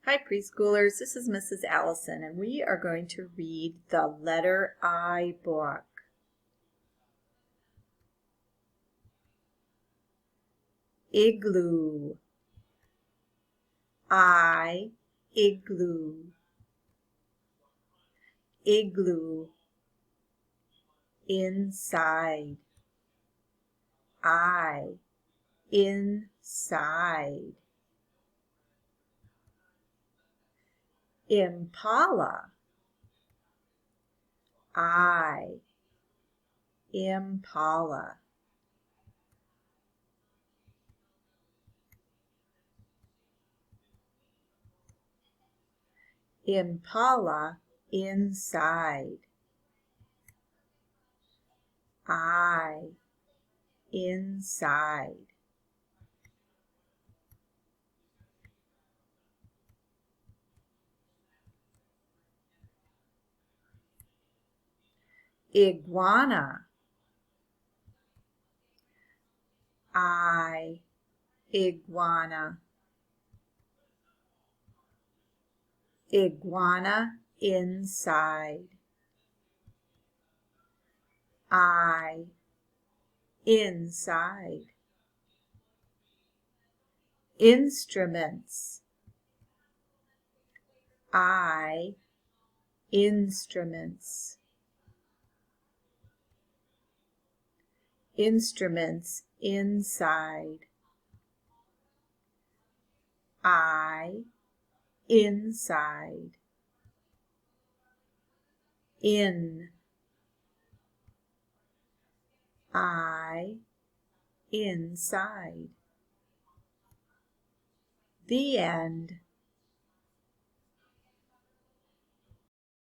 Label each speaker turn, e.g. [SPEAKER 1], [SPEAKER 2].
[SPEAKER 1] Hi preschoolers, this is Mrs. Allison and we are going to read the Letter I book. Igloo, I, igloo, igloo, inside, I, inside. Impala, I, impala. Impala, inside, I, inside. Iguana, I, iguana. Iguana, inside, I, inside. Instruments, I, instruments. Instruments, inside, I, inside. In, I, inside. The end.